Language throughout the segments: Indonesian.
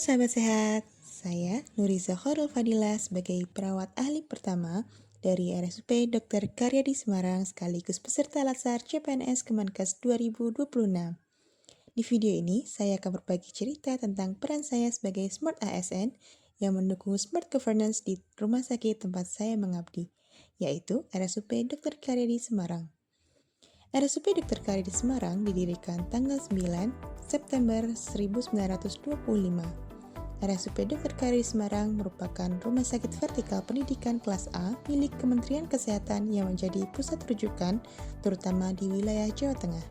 sahabat sehat, saya Nuriza Khairul Fadila sebagai perawat ahli pertama dari RSUP Dr. Karyadi Semarang sekaligus peserta Latsar CPNS Kemenkes 2026. Di video ini, saya akan berbagi cerita tentang peran saya sebagai Smart ASN yang mendukung Smart Governance di rumah sakit tempat saya mengabdi, yaitu RSUP Dr. Karyadi Semarang. RSUP Dr. Karyadi Semarang didirikan tanggal 9 September 1925. RSUP Dr. Karyadi Semarang merupakan rumah sakit vertikal pendidikan kelas A milik Kementerian Kesehatan yang menjadi pusat rujukan terutama di wilayah Jawa Tengah.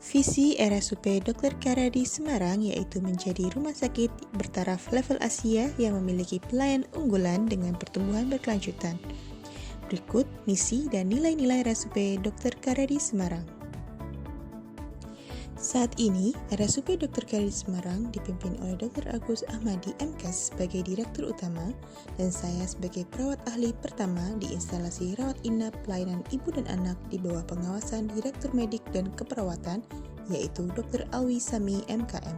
Visi RSUP Dr. Karyadi Semarang yaitu menjadi rumah sakit bertaraf level Asia yang memiliki pelayanan unggulan dengan pertumbuhan berkelanjutan. Berikut misi dan nilai-nilai RSUP Dr. Karyadi Semarang. Saat ini, RSUP Dr. Karyadi Semarang dipimpin oleh Dr. Agus Ahmadi MKes sebagai Direktur Utama dan saya sebagai perawat ahli pertama di instalasi rawat inap pelayanan ibu dan anak di bawah pengawasan Direktur Medik dan Keperawatan yaitu Dr. Alwi Sami MKM.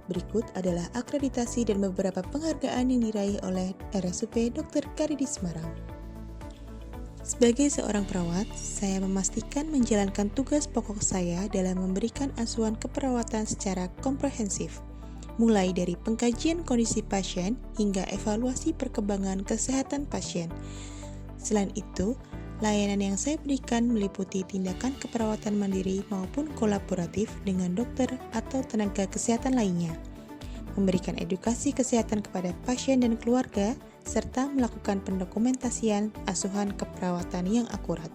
Berikut adalah akreditasi dan beberapa penghargaan yang diraih oleh RSUP Dr. Karyadi Semarang. Sebagai seorang perawat, saya memastikan menjalankan tugas pokok saya dalam memberikan asuhan keperawatan secara komprehensif, mulai dari pengkajian kondisi pasien hingga evaluasi perkembangan kesehatan pasien. Selain itu, layanan yang saya berikan meliputi tindakan keperawatan mandiri maupun kolaboratif dengan dokter atau tenaga kesehatan lainnya, memberikan edukasi kesehatan kepada pasien dan keluarga, serta melakukan pendokumentasian asuhan keperawatan yang akurat.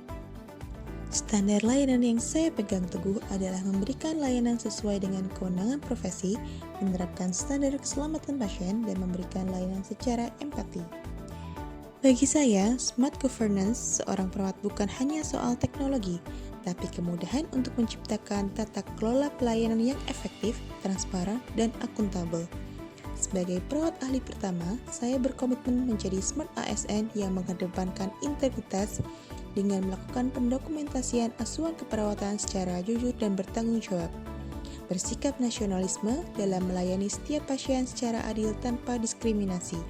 Standar layanan yang saya pegang teguh adalah memberikan layanan sesuai dengan kewenangan profesi, menerapkan standar keselamatan pasien, dan memberikan layanan secara empati. Bagi saya, Smart Governance seorang perawat bukan hanya soal teknologi, tapi kemudahan untuk menciptakan tata kelola pelayanan yang efektif, transparan, dan akuntabel. Sebagai perawat ahli pertama, saya berkomitmen menjadi Smart ASN yang mengedepankan integritas dengan melakukan pendokumentasian asuhan keperawatan secara jujur dan bertanggung jawab, bersikap nasionalisme dalam melayani setiap pasien secara adil tanpa diskriminasi.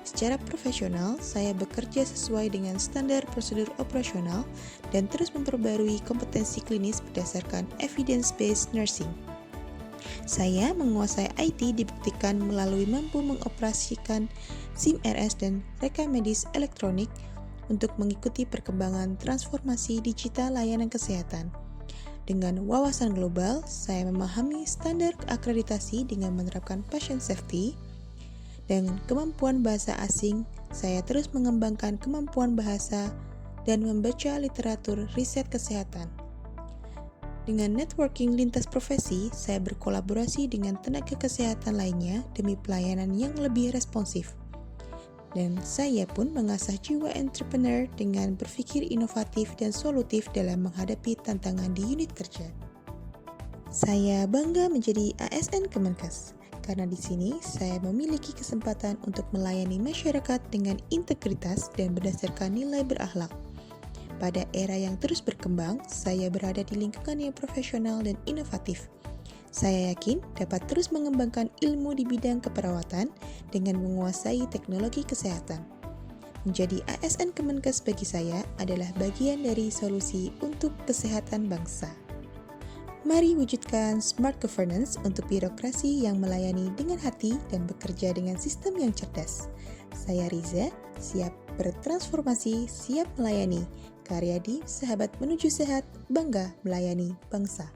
Secara profesional, saya bekerja sesuai dengan standar prosedur operasional dan terus memperbarui kompetensi klinis berdasarkan evidence-based nursing. Saya menguasai IT dibuktikan melalui mampu mengoperasikan SIM RS dan rekam medis elektronik untuk mengikuti perkembangan transformasi digital layanan kesehatan. Dengan wawasan global, saya memahami standar akreditasi dengan menerapkan patient safety. Dengan kemampuan bahasa asing, saya terus mengembangkan kemampuan bahasa dan membaca literatur riset kesehatan. Dengan networking lintas profesi, saya berkolaborasi dengan tenaga kesehatan lainnya demi pelayanan yang lebih responsif. Dan saya pun mengasah jiwa entrepreneur dengan berpikir inovatif dan solutif dalam menghadapi tantangan di unit kerja. Saya bangga menjadi ASN Kemenkes, karena di sini saya memiliki kesempatan untuk melayani masyarakat dengan integritas dan berdasarkan nilai berakhlak. Pada era yang terus berkembang, saya berada di lingkungan yang profesional dan inovatif. Saya yakin dapat terus mengembangkan ilmu di bidang keperawatan dengan menguasai teknologi kesehatan. Menjadi ASN Kemenkes bagi saya adalah bagian dari solusi untuk kesehatan bangsa. Mari wujudkan Smart Governance untuk birokrasi yang melayani dengan hati dan bekerja dengan sistem yang cerdas. Saya Riza, siap bertransformasi, siap melayani. Karyadi, sahabat menuju sehat, bangga melayani bangsa.